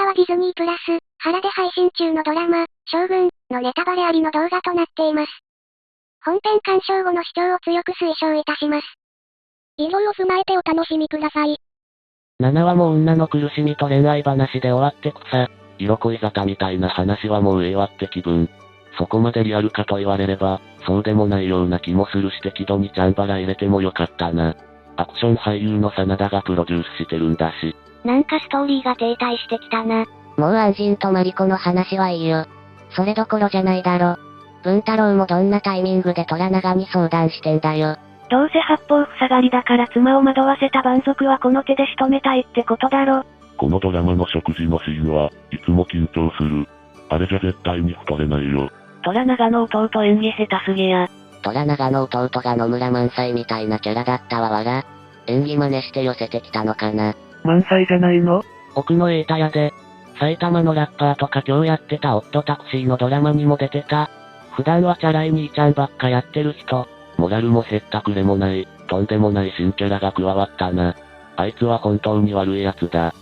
はディズニープラス、原で配信中のドラマ、将軍のネタバレありの動画となっています。本編鑑賞後の視聴を強く推奨いたします。以上を踏まえてお楽しみください。7話も女の苦しみと恋愛話で終わってくさ。色恋沙汰みたいな話はもうええわって気分。そこまでリアルかと言われれば、そうでもないような気もするし適度にチャンバラ入れてもよかったな。アクション俳優の真田がプロデュースしてるんだし。なんかストーリーが停滞してきたな。もう安心とマリコの話はいいよ。それどころじゃないだろ。文太郎もどんなタイミングで虎長に相談してんだよ。どうせ八方塞がりだから妻を惑わせた蛮族はこの手で仕留めたいってことだろ。このドラマの食事のシーンはいつも緊張する。あれじゃ絶対に太れないよ。虎長の弟演技下手すぎや。虎長の弟が野村萬斎みたいなキャラだったわわら。演技真似して寄せてきたのかな。萬斎じゃないの？奥のエータ屋で、埼玉のラッパーとか今日やってたオットタクシーのドラマにも出てた。普段はチャラい兄ちゃんばっかやってる人。モラルもへったくれもない、とんでもない新キャラが加わったな。あいつは本当に悪い奴だ。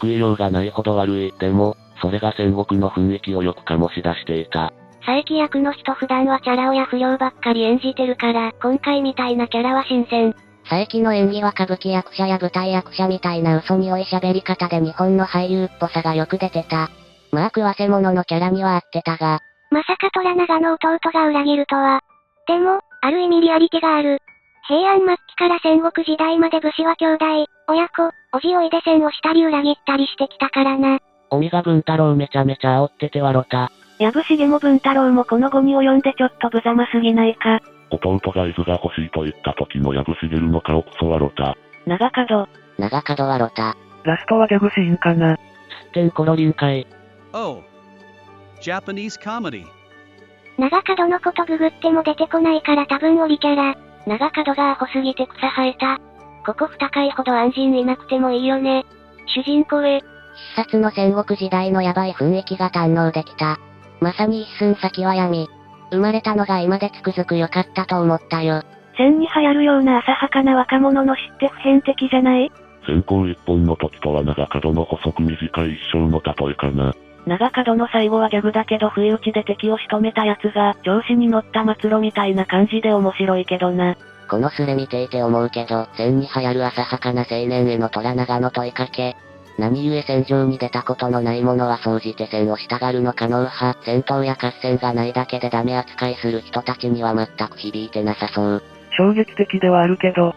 救いようがないほど悪い。でも、それが戦国の雰囲気をよく醸し出していた。佐伯役の人普段はチャラ男や不良ばっかり演じてるから、今回みたいなキャラは新鮮。佐伯の演技は歌舞伎役者や舞台役者みたいな嘘に多い喋り方で日本の俳優っぽさがよく出てた。まあ食わせ者のキャラには合ってたが。まさか虎長の弟が裏切るとは。でも、ある意味リアリティがある。平安末期から戦国時代まで武士は兄弟、親子、おじおいで戦をしたり裏切ったりしてきたからな。鬼が文太郎めちゃめちゃ煽ってて笑った。やぶしげも文太郎もこの後に及んでちょっと無様すぎないか。弟が伊豆が欲しいと言った時のヤブシゲルの顔クソ笑った。長角笑った。ラストはギャグシーンかな。すってんころりんかい。Oh. Japanese comedy. 長角のことググっても出てこないから多分オリキャラ。長角がアホすぎて草生えた。ここ不高いほど安心いなくてもいいよね。主人公へ。必殺の戦国時代のヤバい雰囲気が堪能できた。まさに一寸先は闇。生まれたのが今でつくづく良かったと思ったよ。戦に流行るような浅はかな若者の詩って普遍的じゃない？先行一本の時とは長角の細く短い一生の例えかな。長角の最後はギャグだけど不意打ちで敵を仕留めたやつが調子に乗った末路みたいな感じで面白いけどな。このスレ見ていて思うけど、戦に流行る浅はかな青年への虎長の問いかけ。何故戦場に出たことのない者は総じて戦をしたがるのか脳派。戦闘や合戦がないだけでダメ扱いする人たちには全く響いてなさそう。衝撃的ではあるけど、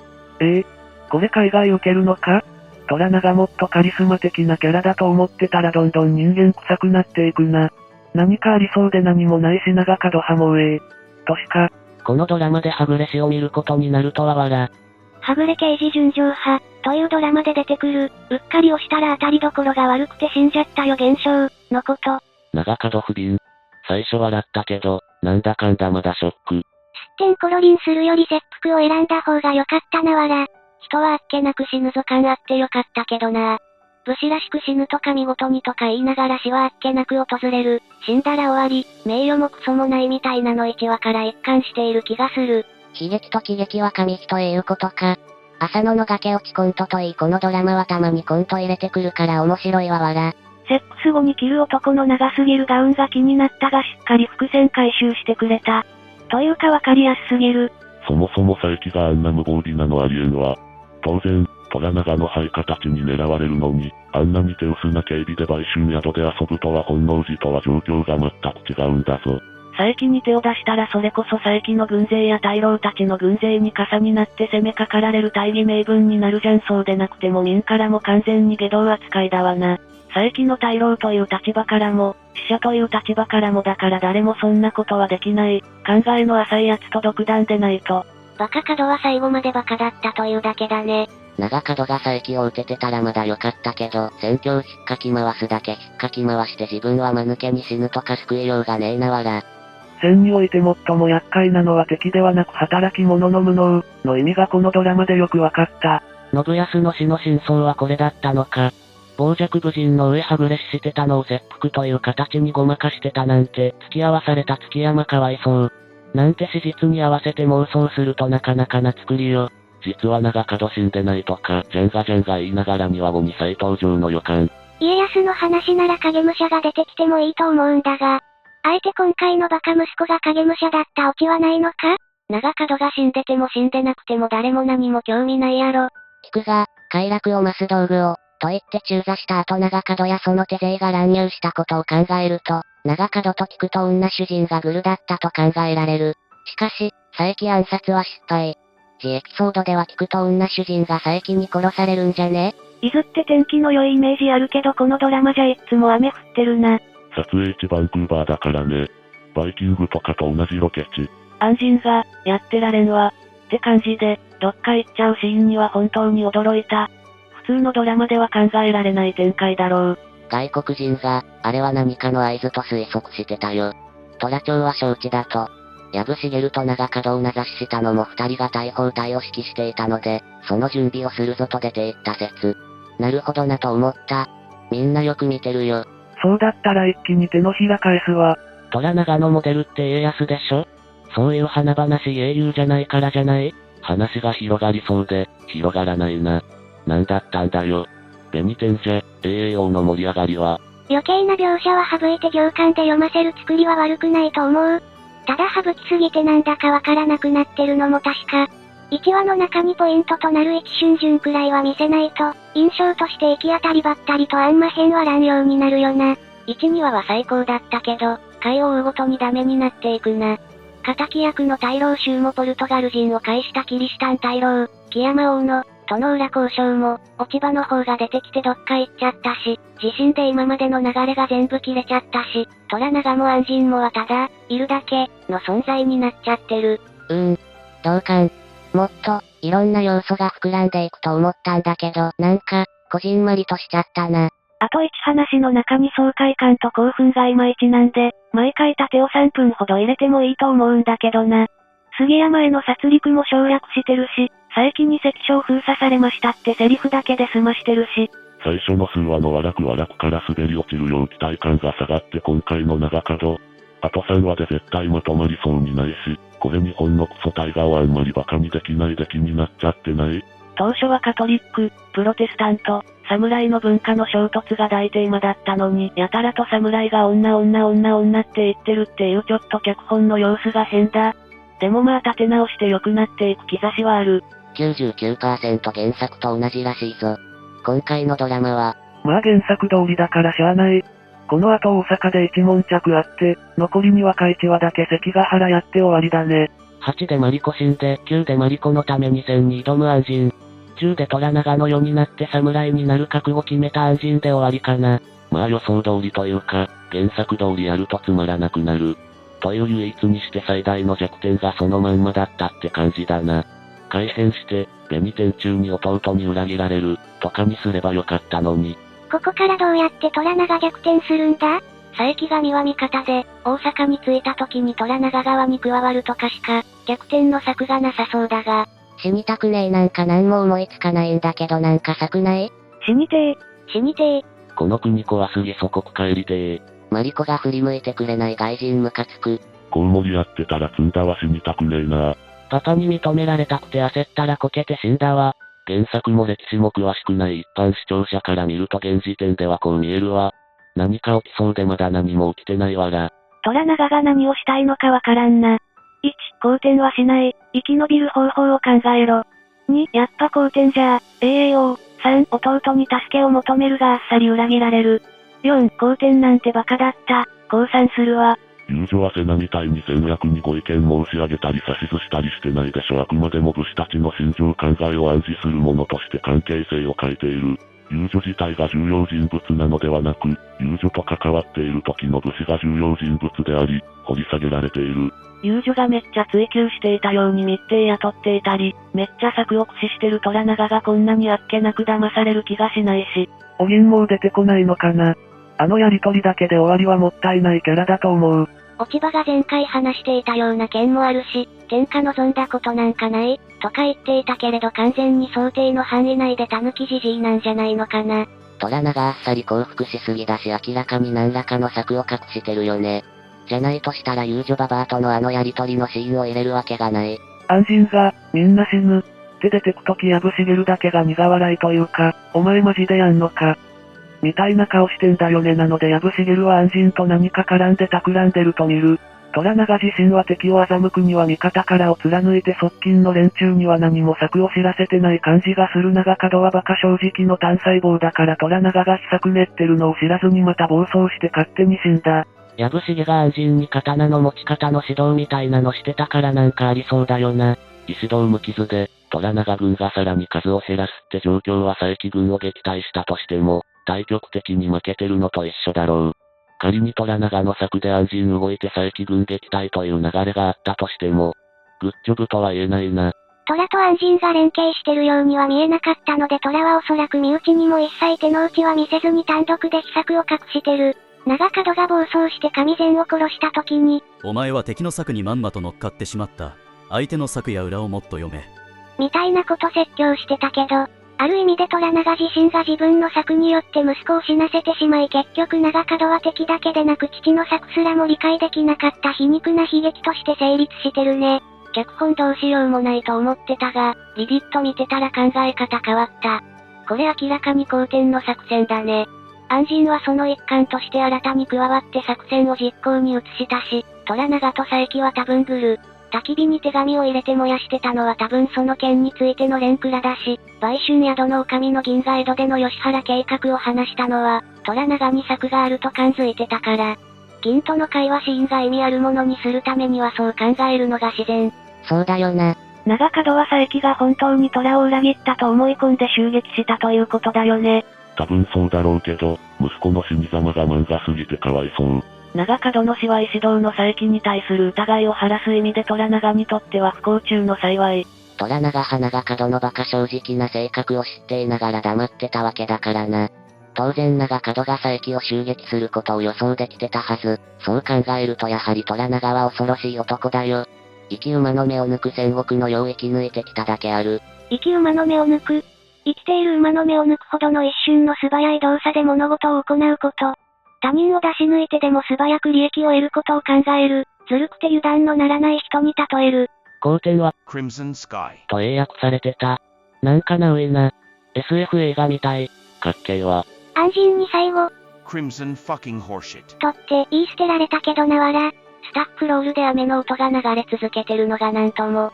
これ海外受けるのか？虎長もっとカリスマ的なキャラだと思ってたらどんどん人間臭くなっていくな。何かありそうで何もないし長角派もとしか。このドラマではぐれ死を見ることになるとは笑。はぐれ刑事純情派、というドラマで出てくる、うっかり押したら当たりどころが悪くて死んじゃったよ現象、のこと。長角不憫。最初笑ったけど、なんだかんだまだショック。すってんころりんするより切腹を選んだ方が良かったなわら。人はあっけなく死ぬぞ感あってよかったけどな。武士らしく死ぬとか見事にとか言いながら死はあっけなく訪れる。死んだら終わり、名誉もクソもないみたいなの1話から一貫している気がする。悲劇と喜劇は紙一重いうことか。浅野の崖落ちコントといいこのドラマはたまにコント入れてくるから面白いわわら。セックス後に着る男の長すぎるガウンが気になったがしっかり伏線回収してくれた。というかわかりやすすぎる。そもそも佐伯があんな無防備なのありえんわ。当然、虎長の配下たちに狙われるのに、あんなに手薄な警備で売春宿で遊ぶとは本能寺とは状況が全く違うんだぞ。佐伯に手を出したらそれこそ佐伯の軍勢や大老たちの軍勢に傘になって攻めかかられる大義名分になるじゃん。そうでなくても民からも完全に下道扱いだわな。佐伯の大老という立場からも、死者という立場からもだから誰もそんなことはできない。考えの浅いやつと独断でないと。バカ角は最後までバカだったというだけだね。長角が佐伯を打ててたらまだ良かったけど、戦況引っかき回すだけ引っかき回して自分は間抜けに死ぬとか救いようがねえなわら。戦において最も厄介なのは敵ではなく働き者の無能の意味がこのドラマでよくわかった。信康の死の真相はこれだったのか。傍若無人の上はぐれ死してたのを切腹という形にごまかしてたなんて、付き合わされた月山かわいそう。なんて史実に合わせて妄想するとなかなかな作りよ。実は長角死んでないとか、ジェンガ言いながらには鬼再登場の予感。家康の話なら影武者が出てきてもいいと思うんだが、あえて今回のバカ息子が影武者だったオチはないのか？長門が死んでても死んでなくても誰も何も興味ないやろ。菊が、快楽を増す道具を、と言って中座した後長門やその手勢が乱入したことを考えると、長門と菊と女主人がグルだったと考えられる。しかし、佐伯暗殺は失敗。エピソードでは菊と女主人が佐伯に殺されるんじゃね？伊豆って天気の良いイメージあるけどこのドラマじゃいっつも雨降ってるな。撮影地バンクーバーだからね。バイキングとかと同じロケ地。安心が、やってられんわ。って感じで、どっか行っちゃうシーンには本当に驚いた。普通のドラマでは考えられない展開だろう。外国人が、あれは何かの合図と推測してたよ。虎町は承知だと。藪茂と長門を名指ししたのも二人が大砲隊を指揮していたので、その準備をするぞと出て行った説。なるほどなと思った。みんなよく見てるよ。そうだったら一気に手のひら返すわ。虎長のモデルって家康でしょ？そういう華々しい英雄じゃないからじゃない？話が広がりそうで、広がらないな。なんだったんだよ。紅天じゃ、AAO の盛り上がりは。余計な描写は省いて行間で読ませる作りは悪くないと思う。ただ省きすぎてなんだかわからなくなってるのも確か。1話の中にポイントとなる一瞬順くらいは見せないと、印象として行き当たりばったりとあんま変は乱用になるよな。1、2話は最高だったけど、回を追うごとにダメになっていくな。敵役の大老衆もポルトガル人を介したキリシタン大老、木山王の、殿浦交渉も、落ち葉の方が出てきてどっか行っちゃったし、地震で今までの流れが全部切れちゃったし、虎長も安心もはただ、いるだけ、の存在になっちゃってる。同感。もっと、いろんな要素が膨らんでいくと思ったんだけど、なんか、こじんまりとしちゃったな。あと1話の中に爽快感と興奮がいまいちなんで、毎回盾を3分ほど入れてもいいと思うんだけどな。杉山への殺戮も省略してるし、佐伯に関所を封鎖されましたってセリフだけで済ましてるし。最初の数話のわらくから滑り落ちるよう期待感が下がって今回の長門。あと3話で絶対まとまりそうにないし、これ日本のクソタイガーはあんまりバカにできない出来になっちゃってない？当初はカトリック、プロテスタント、侍の文化の衝突が大テーマだったのに、やたらと侍が女って言ってるっていうちょっと脚本の様子が変だ。でもまあ立て直して良くなっていく兆しはある。99% 原作と同じらしいぞ。今回のドラマは、まあ原作通りだからしゃあない。この後大阪で一悶着あって、残り2話か1話だけ関ヶ原やって終わりだね。8でマリコ死んで、9でマリコのために戦に挑む安心。10で虎長の世になって侍になる覚悟決めた安心で終わりかな。まあ予想通りというか、原作通りやるとつまらなくなる。という唯一にして最大の弱点がそのまんまだったって感じだな。改変して、紅天中に弟に裏切られる、とかにすればよかったのに。ここからどうやって虎長逆転するんだ？佐伯が三輪味方で、大阪に着いた時に虎長側に加わるとかしか、逆転の策がなさそうだが。死にたくねえなんか何も思いつかないんだけどなんか策ない？死にてー。この国怖すぎ祖国帰りてー。マリコが振り向いてくれない外人ムカつく。コウモリやってたら積んだわ死にたくねえな。パパに認められたくて焦ったらこけて死んだわ。原作も歴史も詳しくない一般視聴者から見ると現時点ではこう見えるわ。何か起きそうでまだ何も起きてないわら。虎長が何をしたいのかわからんな。1、好転はしない。生き延びる方法を考えろ。2、やっぱ好転じゃAAO。3、弟に助けを求めるがあっさり裏切られる。4、好転なんてバカだった。降参するわ。遊女は瀬名みたいに戦略にご意見申し上げたり指図したりしてないでしょ。あくまでも武士たちの心情考えを暗示するものとして関係性を変えている。遊女自体が重要人物なのではなく、遊女と関わっている時の武士が重要人物であり、掘り下げられている。遊女がめっちゃ追求していたように密偵雇っていたり、めっちゃ策を駆使してる虎長がこんなにあっけなく騙される気がしないし。お銀もう出てこないのかな。あのやりとりだけで終わりはもったいないキャラだと思う。落ち葉が前回話していたような件もあるし、天下望んだことなんかない、とか言っていたけれど完全に想定の範囲内で狸じじいなんじゃないのかな。虎長あっさり降伏しすぎだし明らかに何らかの策を隠してるよね。じゃないとしたら遊女ババアとのあのやりとりのシーンを入れるわけがない。安心が、みんな死ぬ。って出てくとき藪茂だけが苦笑いというか、お前マジでやんのか。みたいな顔してんだよね。なので藪茂は安心と何か絡んで企んでると見る。虎長自身は敵を欺くには味方からを貫いて側近の連中には何も策を知らせてない感じがする。長門は馬鹿正直の単細胞だから虎長が秘策練ってるのを知らずにまた暴走して勝手に死んだ。藪茂が安心に刀の持ち方の指導みたいなのしてたからなんかありそうだよな。石堂無傷で、虎長軍がさらに数を減らすって状況は佐伯軍を撃退したとしても、対極的に負けてるのと一緒だろう。仮に虎長の策で安心動いて佐伯軍撃退という流れがあったとしても、グッジョブとは言えないな。虎と安心が連携してるようには見えなかったので虎はおそらく身内にも一切手の内は見せずに単独で秘策を隠してる。長門が暴走して上前を殺した時に、お前は敵の策にまんまと乗っかってしまった。相手の策や裏をもっと読め。みたいなこと説教してたけど、ある意味で虎長自身が自分の策によって息子を死なせてしまい結局長門は敵だけでなく父の策すらも理解できなかった皮肉な悲劇として成立してるね。脚本どうしようもないと思ってたが、ビビッと見てたら考え方変わった。これ明らかに後天の作戦だね。安心はその一環として新たに加わって作戦を実行に移したし、虎長と佐伯は多分焚き火に手紙を入れて燃やしてたのは多分その件についての連蔵だし、売春宿の女将の銀河江戸での吉原計画を話したのは、虎長に策があると感づいてたから。銀との会話シーンが意味あるものにするためにはそう考えるのが自然。そうだよな。長門は佐伯が本当に虎を裏切ったと思い込んで襲撃したということだよね。多分そうだろうけど、息子の死に様が漫画すぎてかわいそう。長門の死は石堂の佐伯に対する疑いを晴らす意味で虎長にとっては不幸中の幸い。虎長は長門の馬鹿正直な性格を知っていながら黙ってたわけだからな。当然長門が佐伯を襲撃することを予想できてたはず。そう考えるとやはり虎長は恐ろしい男だよ。生き馬の目を抜く戦国の世を生き抜いてきただけある。生き馬の目を抜く。生きている馬の目を抜くほどの一瞬の素早い動作で物事を行うこと。他人を出し抜いてでも素早く利益を得ることを考える。ずるくて油断のならない人に例える。後天は、Crimson Sky と英訳されてた。なんかなういな。SF 映画みたい。かっけーわ。安心に最後、Crimson fucking horseshit とって言い捨てられたけどなわら。スタッフロールで雨の音が流れ続けてるのがなんとも。